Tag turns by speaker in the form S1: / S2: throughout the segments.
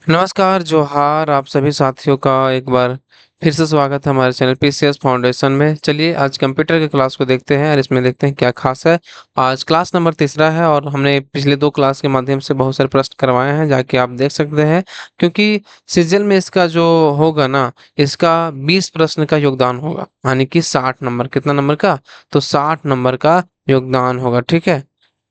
S1: नमस्कार, जोहार आप सभी साथियों का एक बार फिर से स्वागत है हमारे चैनल पीसीएस फाउंडेशन में। चलिए आज कंप्यूटर के क्लास को देखते हैं और इसमें देखते हैं क्या खास है। आज क्लास नंबर तीसरा है और हमने पिछले 2 क्लास के माध्यम से बहुत सारे प्रश्न करवाए हैं, जाके आप देख सकते हैं। क्योंकि सीजन में इसका जो होगा ना, इसका 20 प्रश्न का योगदान होगा, यानी कि 60 नंबर। कितना नंबर का? तो 60 नंबर का योगदान होगा, ठीक है।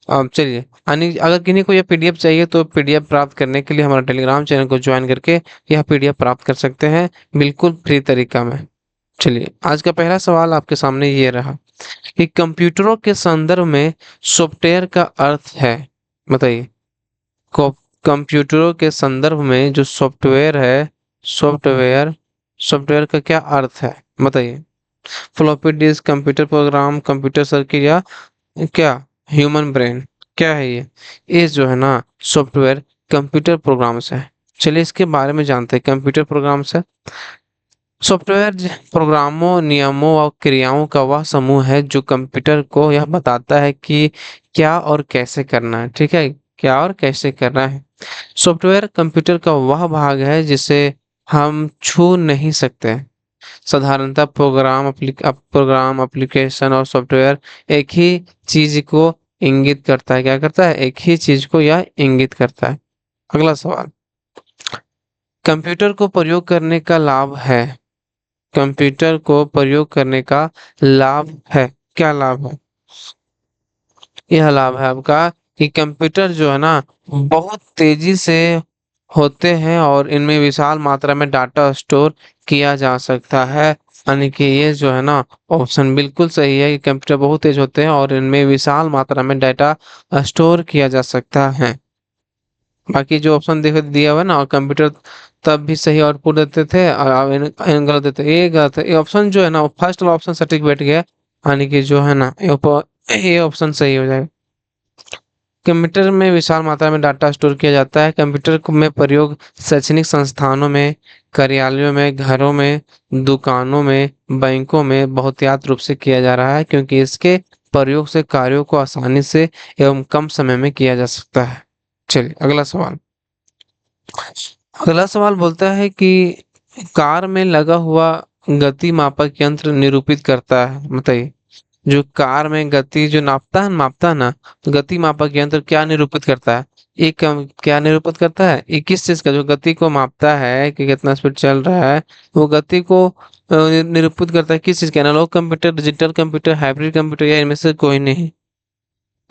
S1: अब चलिए, यानी अगर किन्हीं को यह पीडीएफ चाहिए तो पीडीएफ प्राप्त करने के लिए हमारा टेलीग्राम चैनल को ज्वाइन करके यह पीडीएफ प्राप्त कर सकते हैं, बिल्कुल फ्री तरीका में। चलिए, आज का पहला सवाल आपके सामने ये रहा कि कंप्यूटरों के संदर्भ में सॉफ्टवेयर का अर्थ है। बताइए, को कंप्यूटरों के संदर्भ में जो सॉफ्टवेयर है, सॉफ्टवेयर सॉफ्टवेयर का क्या अर्थ है? बताइए। Floppy disk, computer program, computer circuit, या क्या ह्यूमन ब्रेन? क्या है ये जो है ना, सॉफ्टवेयर कंप्यूटर प्रोग्राम्स है। चलिए इसके बारे में जानते हैं। कंप्यूटर प्रोग्राम्स है, सॉफ्टवेयर प्रोग्रामों, नियमों और क्रियाओं का वह समूह है जो कंप्यूटर को यह बताता है कि क्या और कैसे करना है। ठीक है, क्या और कैसे करना है। सॉफ्टवेयर कंप्यूटर का वह भाग है जिसे हम छू नहीं सकते। साधारणतः प्रोग्राम, एप्लीकेशन और सॉफ्टवेयर एक ही चीज को इंगित करता है। क्या करता है? एक ही चीज को यह इंगित करता है। अगला सवाल, कंप्यूटर को प्रयोग करने का लाभ है। कंप्यूटर को प्रयोग करने का लाभ है। क्या लाभ है? यह लाभ है आपका कि कंप्यूटर जो है ना, बहुत तेजी से होते हैं और इनमें विशाल मात्रा में डाटा स्टोर किया जा सकता है। यानी कि ये जो है ना, ऑप्शन बिल्कुल सही है कि कंप्यूटर बहुत तेज होते हैं और इनमें विशाल मात्रा में डाटा स्टोर किया जा सकता है। बाकी जो ऑप्शन देख दिया हुआ है ना, कंप्यूटर तब भी सही आउटपुट देते थे और अब इन गलत देते। ये गलत है। ये ऑप्शन जो है ना, फर्स्ट वाला ऑप्शन सटीक बैठ गया। यानी कि जो है ना, ये ऑप्शन सही हो जाएगा। कंप्यूटर में विशाल मात्रा में डाटा स्टोर किया जाता है। में प्रयोग शैक्षणिक संस्थानों में, कार्यालयों में, घरों में, दुकानों में, बैंकों में बहुतायत रूप से किया जा रहा है, क्योंकि इसके प्रयोग से कार्यों को आसानी से एवं कम समय में किया जा सकता है। चलिए अगला सवाल। अगला सवाल बोलता है कि कार में लगा हुआ गति मापक यंत्र निरूपित करता है। बताइए, जो कार में गति जो मापता है ना, तो गति मापक यंत्र क्या निरूपित करता है? क्या निरूपित करता है? ये किस चीज का जो गति को मापता है कि कितना स्पीड चल रहा है, वो गति को निरूपित करता है किस चीज का? Analogue computer, digital computer, hybrid computer, या इनमें से कोई नहीं?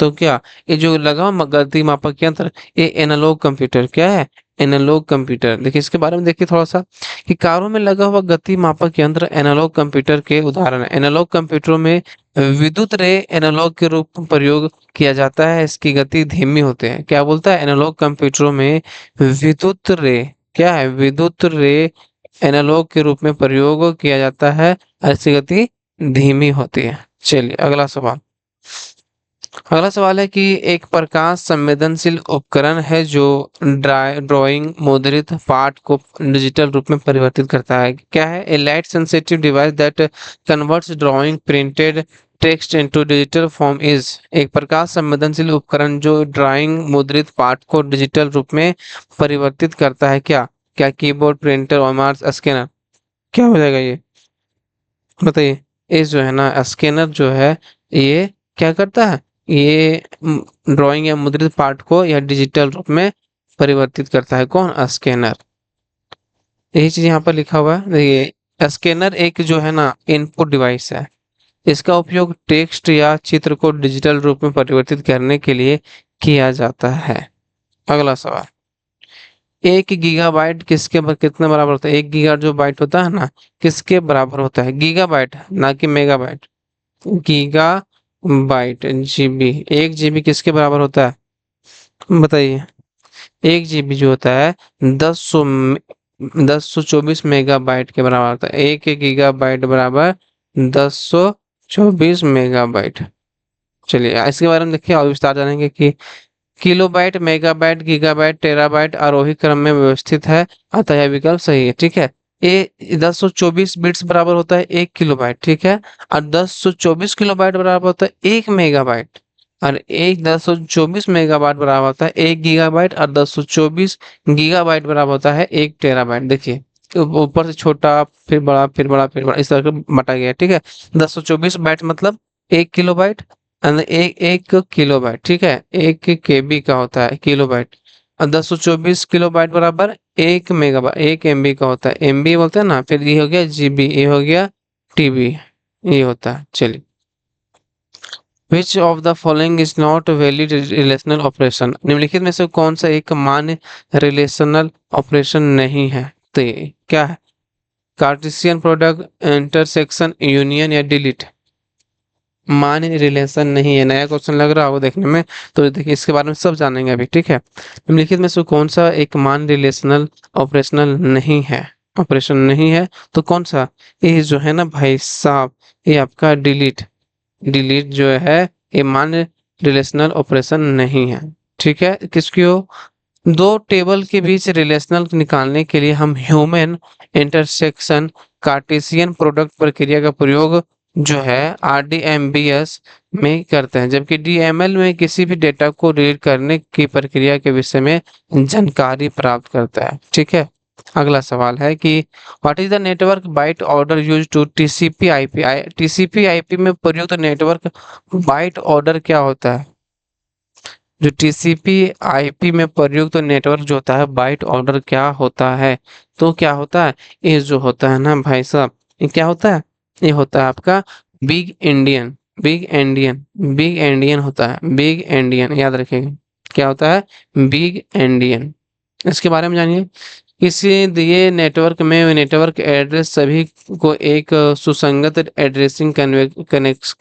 S1: तो क्या ये जो लगा हुआ गति मापक यंत्र, ये एनालॉग कंप्यूटर क्या है? Analogue computer. देखिए इसके बारे में देखिए थोड़ा सा कि कारों में लगा हुआ गति मापक यंत्र एनालॉग कंप्यूटर के उदाहरण है। एनालॉग कंप्यूटरों में विद्युत रे एनालॉग के रूप में प्रयोग किया जाता है, इसकी गति धीमी होते हैं। क्या बोलता है? एनालॉग कंप्यूटरों में विद्युत रे, क्या है? विद्युत रे एनालॉग के रूप में प्रयोग किया जाता है और इसकी गति धीमी होती है। चलिए अगला सवाल। अगला सवाल है कि एक प्रकाश संवेदनशील उपकरण है जो ड्राइंग मुद्रित पाठ को डिजिटल रूप में परिवर्तित करता है। क्या है? A light sensitive device that converts drawing printed text into digital form is. एक प्रकाश संवेदनशील उपकरण जो ड्राइंग मुद्रित पाठ को डिजिटल रूप में परिवर्तित करता है। क्या क्या कीबोर्ड, प्रिंटर और माउस, स्कैनर? क्या हो जाएगा ये? बताइए। ये जो है ना, स्कैनर जो है, ये क्या करता है? ये ड्राइंग या मुद्रित पाठ को या डिजिटल रूप में परिवर्तित करता है। कौन? स्कैनर। यही चीज यहाँ पर लिखा हुआ है। देखिए, स्कैनर एक जो है ना, इनपुट डिवाइस है। इसका उपयोग टेक्स्ट या चित्र को डिजिटल रूप में परिवर्तित करने के लिए किया जाता है। अगला सवाल, 1 गीगाबाइट कितने बराबर होता है? 1 गीगा जो बाइट होता है ना, किसके बराबर होता है? गीगाबाइट, ना कि megabyte. Giga byte, GB. 1 GB किसके बराबर होता है? बताइए। 1 जीबी जो होता है, 1024 मेगाबाइट के बराबर होता है। 1 गीगाबाइट बराबर 1024 मेगाबाइट। चलिए इसके बारे में देखिए और विस्तार जानेंगे कि किलोबाइट, मेगाबाइट, गीगाबाइट, टेराबाइट आरोही क्रम में व्यवस्थित है, अतः यह विकल्प सही है। ठीक है, ये 1024 बिट्स बराबर होता है 1 किलोबाइट। ठीक है, और 1024 किलोबाइट बराबर होता है 1 मेगाबाइट। और एक 1024 मेगाबाइट बराबर होता है 1 गीगाबाइट, और 1024 गीगाबाइट बराबर होता है 1 टेराबाइट। देखिए ऊपर से छोटा, फिर बड़ा, फिर बड़ा, फिर बड़ा, इस तरह से बटा गया है, ठीक है। 1024 बाइट मतलब 1 किलोबाइट, एक किलोबाइट, ठीक है, 1 KB का होता है किलोबाइट। और 1024 किलोबाइट बराबर 1 मेगाबाइट, 1 MB का होता है, MB बोलते हैं ना। फिर ये हो गया GB, ये हो गया TB, ये होता है। चलिए, which of the following is not valid relational operation, निम्नलिखित में से कौन सा एक मान्य रिलेशनल ऑपरेशन नहीं है? तो ये क्या है? कार्टेशियन प्रोडक्ट, इंटरसेक्शन, यूनियन या डिलीट। मान्य रिलेशन नहीं है, नया क्वेश्चन लग रहा होगा देखने में। तो देखिए इसके बारे में सब जानेंगे अभी, ठीक है। निम्नलिखित में से कौन सा एक मान्य रिलेशनल ऑपरेशनल नहीं है, ऑपरेशन नहीं है? तो कौन सा? ये जो है ना भाई साहब, ये आपका डिलीट। डिलीट जो है ये मान्य रिलेशनल ऑपरेशन नहीं है, ठीक है। किसकी हो? दो टेबल के बीच रिलेशनल निकालने के लिए हम ह्यूमन इंटरसेक्शन कार्टेशियन प्रोडक्ट प्रक्रिया का प्रयोग जो है RDMBS में करते हैं, जबकि DML में किसी भी डेटा को रीड करने की प्रक्रिया के विषय में जानकारी प्राप्त करता है, ठीक है। अगला सवाल है कि what is the network byte order use to TCP/IP? TCP/IP में प्रयुक्त नेटवर्क बाइट ऑर्डर क्या होता है? जो TCP/IP में प्रयुक्त नेटवर्क जो होता है बाइट ऑर्डर क्या होता है? तो क्या होता है? ये जो होता है ना भाई साहब, ये क्या होता है? ये होता है आपका big Indian, big Indian, big Indian होता है, बिग इंडियन, याद रखिएगा। क्या होता है? Big Indian. इसके बारे में जानिए। किसी दिए नेटवर्क में नेटवर्क एड्रेस सभी को एक सुसंगत एड्रेसिंग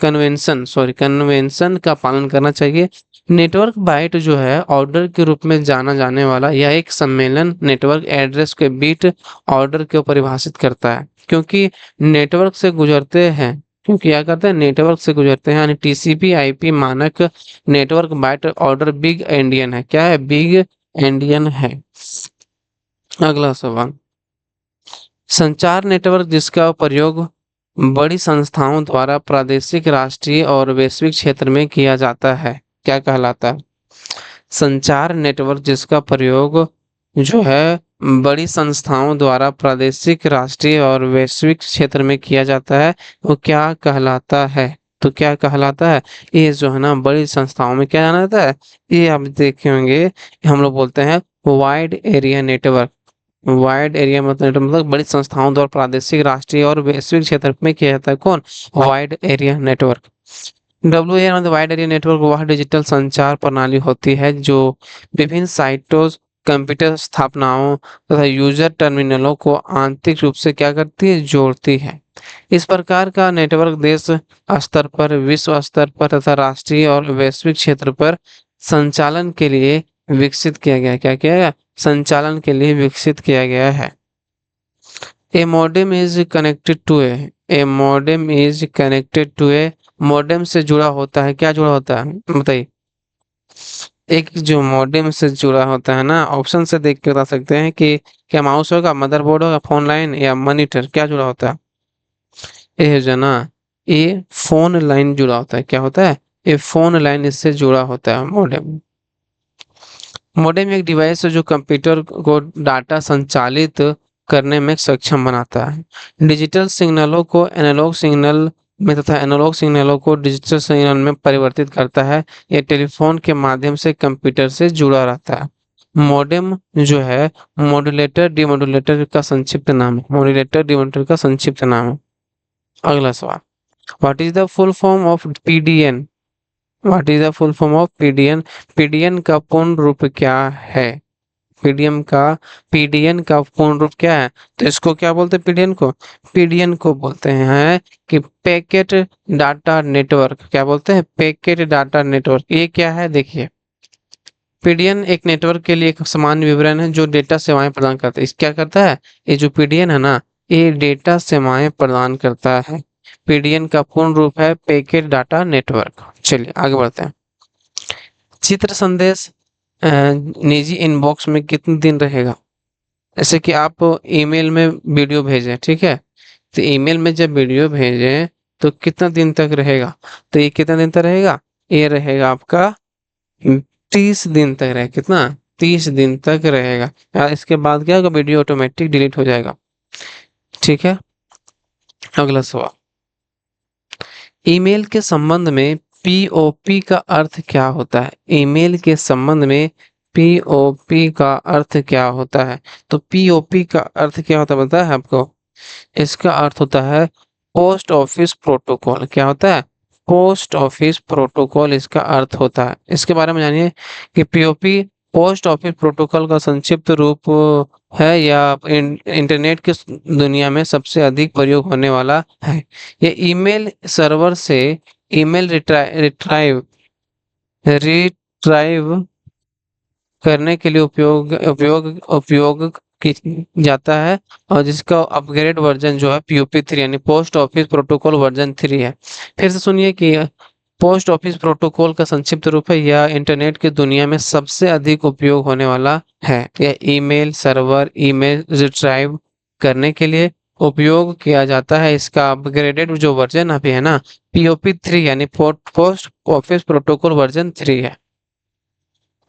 S1: कन्वेंशन का पालन करना चाहिए। नेटवर्क बाइट जो है ऑर्डर के रूप में जाना जाने वाला यह एक सम्मेलन नेटवर्क एड्रेस के बिट ऑर्डर को परिभाषित करता है, क्योंकि नेटवर्क से गुजरते हैं, क्योंकि क्या करते हैं? नेटवर्क से गुजरते हैं, यानी TCP/IP मानक network byte order big endian है। क्या है? बिग एंडियन है। अगला सवाल, संचार नेटवर्क जिसका प्रयोग बड़ी संस्थाओं द्वारा प्रादेशिक, राष्ट्रीय और वैश्विक क्षेत्र में किया जाता है, क्या कहलाता है? संचार नेटवर्क जिसका प्रयोग जो है बड़ी संस्थाओं द्वारा प्रादेशिक, राष्ट्रीय और वैश्विक क्षेत्र में किया जाता है, वो क्या कहलाता है? तो क्या कहलाता है? ये जो है ना बड़ी संस्थाओं में क्या जाना जाता है, ये आप देखे होंगे, हम लोग बोलते हैं wide area network. Wide area मतलब बड़ी संस्थाओं द्वारा प्रादेशिक, राष्ट्रीय और वैश्विक क्षेत्र में किया जाता है। कौन? Wide area network. WAN मतलब वाइड एरिया नेटवर्क वह डिजिटल संचार प्रणाली होती है जो विभिन्न साइटों, कंप्यूटर स्थापनाओं तथा यूजर टर्मिनलों को आंतरिक रूप से क्या करती है? जोड़ती है। इस प्रकार का नेटवर्क देश स्तर पर, विश्व स्तर पर तथा राष्ट्रीय और वैश्विक क्षेत्र पर संचालन के लिए विकसित किया गया। क्या किया गया? संचालन के लिए विकसित किया गया है। A modem is connected to a modem is connected to a modem से जुड़ा होता है। क्या जुड़ा होता है बताइए? एक जो मॉडेम से जुड़ा होता है ना, ऑप्शन से देख के बता सकते हैं कि क्या माउस होगा, मदरबोर्ड होगा, फोन लाइन या मॉनिटर, क्या जुड़ा होता है? ये जो ना, ये फोन लाइन जुड़ा होता है। क्या होता है? ये फोन लाइन इससे जुड़ा होता है मॉडेम। मॉडेम एक डिवाइस है जो कंप्यूटर को डाटा संचालित करने में सक्षम बनाता है। डिजिटल सिग्नलों को एनालॉग सिग्नल में तथा एनालॉग सिग्नलों को डिजिटल सिग्नल में परिवर्तित करता है। यह टेलीफोन के माध्यम से कंप्यूटर से जुड़ा रहता है। मॉडेम जो है मॉड्यूलेटर डिमॉड्यूलेटर का संक्षिप्त नाम है। मॉड्यूलेटर डिमॉड्यूलेटर का संक्षिप्त नाम है। अगला सवाल, what is the full form of PDN? What is the full form of PDN? PDN का पूर्ण रूप क्या है? पीडीएम का पीडीएन का पूर्ण रूप क्या है? तो इसको क्या बोलते हैं? पीडीएन को, पीडीएन को बोलते हैं कि पैकेट डाटा नेटवर्क। क्या बोलते हैं? Packet data network. ये क्या है? देखिए, पीडीएन एक नेटवर्क के लिए एक सामान्य विवरण है जो डेटा सेवाएं प्रदान करता है। इस क्या करता है? ये जो पीडीएन है ना, ये डेटा सेवाएं प्रदान करता है। पीडीएन का पूर्ण रूप है पैकेट डाटा नेटवर्क। चलिए आगे बढ़ते हैं। चित्र संदेश निजी इनबॉक्स में कितने दिन रहेगा? जैसे कि आप ईमेल में वीडियो भेजें, ठीक है, तो ईमेल में जब वीडियो भेजें तो कितना दिन तक रहेगा? तो ये कितना दिन तक रहेगा? ये रहेगा आपका 30 दिन तक रहे, कितना 30 दिन तक रहेगा। इसके बाद क्या होगा, वीडियो ऑटोमेटिक डिलीट हो जाएगा। ठीक है, अगला सवाल, ईमेल के संबंध में पीओपी का अर्थ क्या होता है? ईमेल के संबंध में पीओपी का अर्थ क्या होता है? तो पीओपी का अर्थ क्या होता है पता है आपको? इसका अर्थ होता है पोस्ट ऑफिस प्रोटोकॉल। क्या होता है? पोस्ट ऑफिस प्रोटोकॉल इसका अर्थ होता है। इसके बारे में जानिए कि पीओपी पोस्ट ऑफिस प्रोटोकॉल का संक्षिप्त रूप है या इंटरनेट की दुनिया में सबसे अधिक प्रयोग होने वाला है। ये ईमेल सर्वर से ईमेल रिट्राइव रिट्राइव करने के लिए उपयोग की जाता है, और जिसका अपग्रेड वर्जन जो है पीओपी 3 यानी पोस्ट ऑफिस प्रोटोकॉल वर्जन 3 है। फिर से सुनिए कि पोस्ट ऑफिस प्रोटोकॉल का संक्षिप्त रूप है या इंटरनेट की दुनिया में सबसे अधिक उपयोग होने वाला है। यह ईमेल सर्वर ईमेल रिट्राइव करने के लिए उपयोग किया जाता है। इसका अपग्रेडेड जो वर्जन अभी है ना, पीओपी 3 यानी पोस्ट ऑफिस प्रोटोकॉल वर्जन 3 है।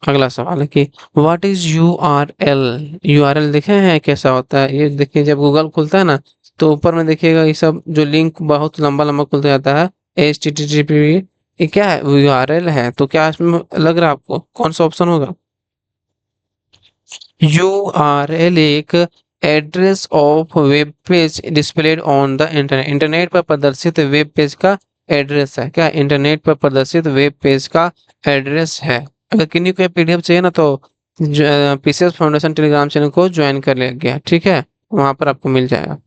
S1: अगला सवाल है कि व्हाट इज यूआरएल? यूआरएल देखे हैं कैसा होता है? ये देखिए, जब गूगल खुलता है ना, तो ऊपर में देखिएगा ये सब जो लिंक बहुत लंबा लंबा खुलता जाता है, HTTP। ये क्या है? यूआरएल है। तो क्या इसमें लग रहा है आपको कौन सा ऑप्शन होगा? यूआरएल एक address of web page displayed on the internet. Internet पर प्रदर्शित वेब पेज का एड्रेस है। क्या? इंटरनेट पर प्रदर्शित वेब पेज का एड्रेस है। अगर किन्हीं को पीडीएफ चाहिए ना, तो पीसीएस फाउंडेशन टेलीग्राम चैनल को ज्वाइन कर लिया, ठीक है, वहां पर आपको मिल जाएगा।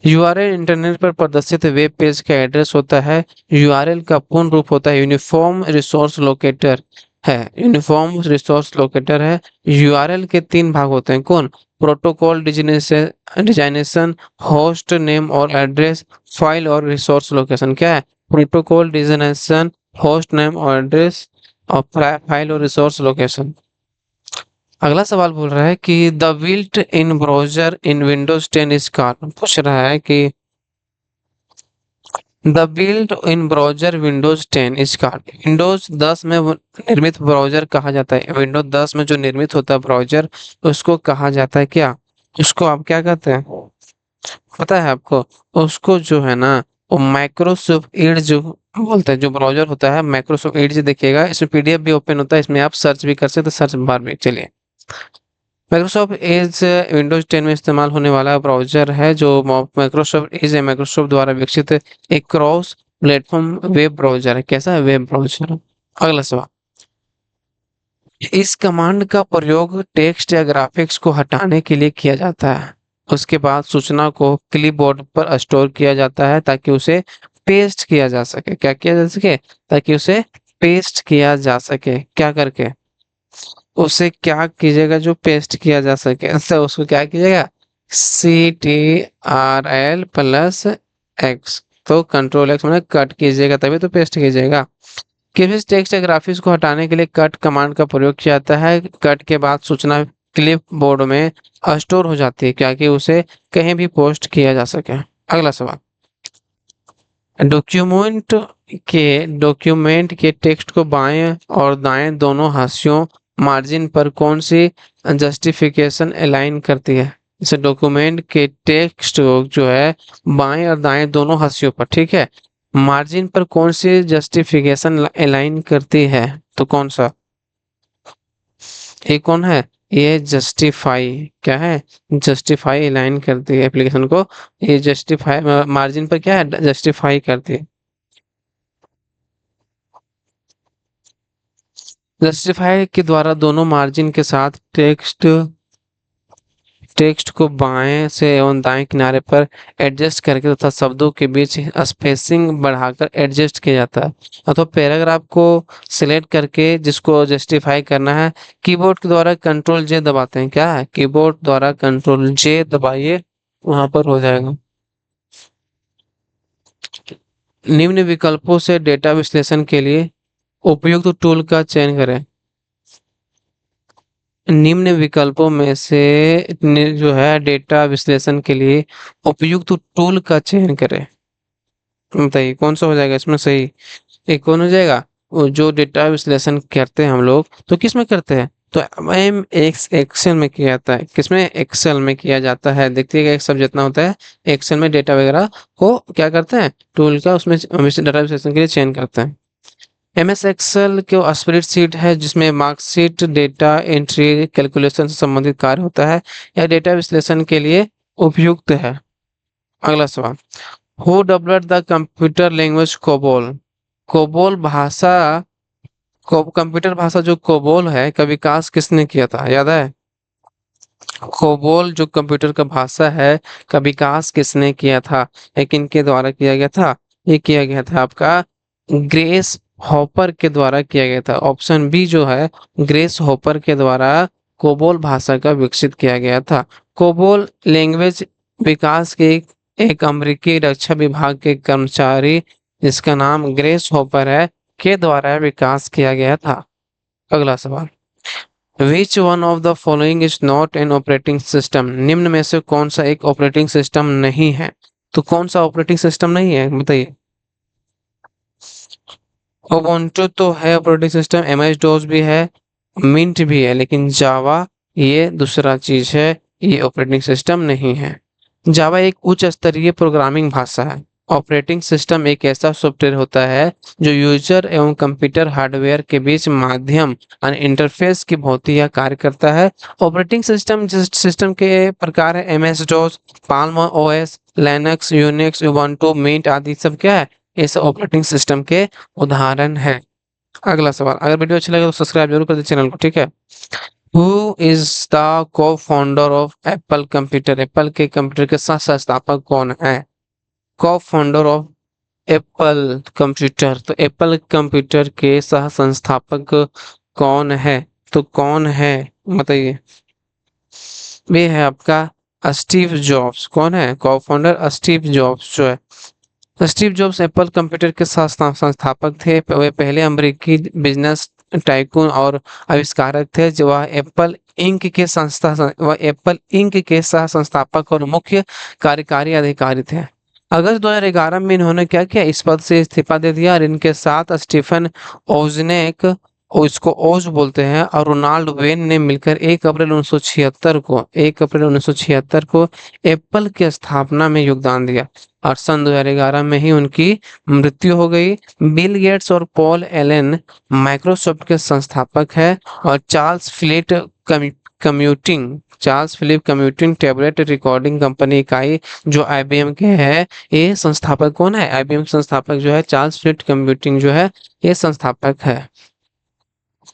S1: यूआरएल इंटरनेट पर प्रदर्शित वेब पेज का एड्रेस होता है। यूआरएल का पूर्ण रूप होता है यूनिफॉर्म रिसोर्स लोकेटर है। यूनिफॉर्म रिसोर्स लोकेटर है। यूआरएल के 3 भाग होते हैं। कौन? प्रोटोकॉल डिजाइनेशन, होस्ट नेम और एड्रेस, फाइल और रिसोर्स लोकेशन। क्या है? प्रोटोकॉल डिजाइनेशन, होस्ट नेम और एड्रेस, और फाइल और रिसोर्स लोकेशन। अगला सवाल बोल रहा है कि the built in browser in Windows 10 is called. पूछ रहा है कि the built in browser Windows 10 is called. Windows 10 में निर्मित ब्राउजर कहा जाता है। विंडोज 10 में जो निर्मित होता है ब्राउजर, उसको कहा जाता है क्या? उसको आप क्या कहते हैं पता है आपको? उसको जो है ना, वो माइक्रोसॉफ्ट एज जो बोलते हैं। जो ब्राउजर होता है माइक्रोसॉफ्ट एज, देखिएगा इसमें पीडीएफ भी ओपन होता है, इसमें आप सर्च भी कर सकते हैं, सर्च बार में चलिए। माइक्रोसॉफ्ट एज विंडोज 10 में इस्तेमाल होने वाला ब्राउजर है। जो माइक्रोसॉफ्ट एज है, माइक्रोसॉफ्ट द्वारा विकसित एक क्रॉस प्लेटफॉर्म वेब ब्राउजर है। कैसा है? Web browser. अगला सवाल, इस कमांड का प्रयोग टेक्स्ट या ग्राफिक्स को हटाने के लिए किया जाता है। उसके बाद सूचना को क्लिपबोर्ड पर स्टोर किया जाता है ताकि उसे पेस्ट किया जा सके। क्या किया जा सके? ताकि उसे पेस्ट किया जा सके। क्या करके? उसे क्या कीजिएगा जो पेस्ट किया जा सके, तो उसको क्या कीजिएगा? CTRL plus x. तो कंट्रोल एक्स मतलब कट कीजिएगा, तभी तो पेस्ट कीजिएगा। किसी टेक्स्ट या ग्राफिक्स को हटाने के लिए कट कमांड का प्रयोग किया जाता है। कट के बाद सूचना क्लिप बोर्ड में स्टोर हो जाती है, क्या कि उसे कहीं भी पोस्ट किया जा सके। अगला सवाल, डॉक्यूमेंट के टेक्स्ट को बाएं और दाएं दोनों हाशियों मार्जिन पर कौन सी जस्टिफिकेशन अलाइन करती है? जैसे डॉक्यूमेंट के टेक्स्ट जो है बाएं और दाएं दोनों हाशियों पर, ठीक है, मार्जिन पर कौन सी जस्टिफिकेशन अलाइन करती है? तो कौन सा? ये कौन है? ये जस्टिफाई। क्या है? जस्टिफाई अलाइन करती है एप्लीकेशन को। ये जस्टिफाई मार्जिन पर क्या है? जस्टिफाई करती है। जस्टिफाई के द्वारा दोनों मार्जिन के साथ टेक्स्ट टेक्स्ट को बाएं से एवं दाएं किनारे पर एडजस्ट करके तथा शब्दों के बीच स्पेसिंग बढ़ाकर एडजस्ट किया जाता है। अथवा पैराग्राफ को सिलेक्ट करके जिसको जस्टिफाई करना है, कीबोर्ड के द्वारा कंट्रोल जे दबाते हैं। क्या है? कीबोर्ड द्वारा कंट्रोल जे दबाइए, वहां पर हो जाएगा। निम्न विकल्पों से डेटा विश्लेषण के लिए उपयुक्त टूल का चयन करें। निम्न विकल्पों में से जो है डेटा विश्लेषण के लिए उपयुक्त टूल का चयन करें। बताइए कौन सा हो जाएगा इसमें सही? एक कौन हो जाएगा? जो डेटा विश्लेषण करते हैं हम लोग, तो किस में करते हैं? तो एम एक्सेल में किया जाता है। किसमें? एक्सेल में किया जाता है। देखिएगा एक्सेल जितना होता है, एक्सेल में डेटा वगैरह को क्या करते हैं, टूल का उसमें डेटा विश्लेषण के लिए चयन करते हैं। एमएस एक्सेल के स्प्रेडशीट है जिसमें मार्कशीट, डेटा एंट्री, कैलकुलेशन से संबंधित कार्य होता है। यह डेटा विश्लेषण के लिए उपयुक्त है। अगला सवाल, who developed the computer language COBOL? COBOL भाषा को कंप्यूटर भाषा जो कोबोल है का विकास किसने किया था, याद है? कोबोल जो कंप्यूटर का भाषा है का विकास किसने किया था, ये किनके द्वारा किया गया था? ये किया गया था आपका ग्रेस हॉपर के द्वारा किया गया था। ऑप्शन बी जो है, ग्रेस हॉपर के द्वारा कोबोल भाषा का विकसित किया गया था। कोबोल लैंग्वेज विकास के एक अमेरिकी रक्षा विभाग के कर्मचारी जिसका नाम ग्रेस हॉपर है के द्वारा विकास किया गया था। अगला सवाल, which one of the following is not an operating system? निम्न में से कौन सा एक ऑपरेटिंग सिस्टम नहीं है? तो कौन सा ऑपरेटिंग सिस्टम नहीं है बताइए? उबुंटू तो है ऑपरेटिंग सिस्टम, एमएस डोस भी है, मिंट भी है, लेकिन जावा ये दूसरा चीज है, ये ऑपरेटिंग सिस्टम नहीं है। जावा एक उच्च स्तरीय प्रोग्रामिंग भाषा है। ऑपरेटिंग सिस्टम एक ऐसा सॉफ्टवेयर होता है जो यूजर एवं कंप्यूटर हार्डवेयर के बीच माध्यम इंटरफेस की भांति यह कार्य करता है। ऑपरेटिंग सिस्टम जिस सिस्टम के प्रकार है, MS DOS, Palm OS, Linux, Unix, Ubuntu, Mint आदि सब क्या है, इस ऑपरेटिंग सिस्टम के उदाहरण है। अगला सवाल, अगर वीडियो अच्छा लगे तो सब्सक्राइब जरूर कर दे चैनल को, ठीक है? हु इज द को founder of Apple computer? Apple के कंप्यूटर के सह संस्थापक कौन है? को फाउंडर ऑफ एप्पल कंप्यूटर, तो एप्पल कंप्यूटर के सह संस्थापक कौन है? तो कौन है बताइए? वे है आपका स्टीव जॉब्स। कौन है को फाउंडर? स्टीव जॉब्स जो है। स्टीव जॉब्स एप्पल कंप्यूटर के संस्थापक थे। वे पहले अमेरिकी बिजनेस टाइकून और आविष्कारक थे। जो वह एप्पल इंक के सह संस्थापक और मुख्य कार्यकारी अधिकारी थे। अगस्त 2011 में इन्होंने क्या किया, इस पद से इस्तीफा दे दिया और इनके साथ स्टीफन ओजनेक, और इसको ओज बोलते हैं, और रोनाल्ड वेन ने मिलकर 1 अप्रैल 1976 को एप्पल की स्थापना में योगदान दिया और सन 2011 में ही उनकी मृत्यु हो गई। बिल गेट्स और पॉल एलन माइक्रोसॉफ्ट के संस्थापक है और Charles Philip computing tabulating recording company इकाई जो आईबीएम के है, ये संस्थापक कौन है? आईबीएम संस्थापक जो है चार्ल्स फिलिप कंप्यूटिंग जो है, ये संस्थापक है।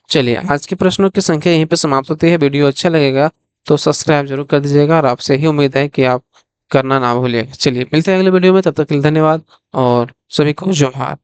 S1: चलिए, आज के प्रश्नों की संख्या यहीं पे समाप्त होती है। वीडियो अच्छा लगेगा तो सब्सक्राइब जरूर कर दीजिएगा और आपसे ही उम्मीद है कि आप करना ना भूलिएगा। चलिए, मिलते हैं अगले वीडियो में, तब तक के लिए धन्यवाद और सभी को जोहार।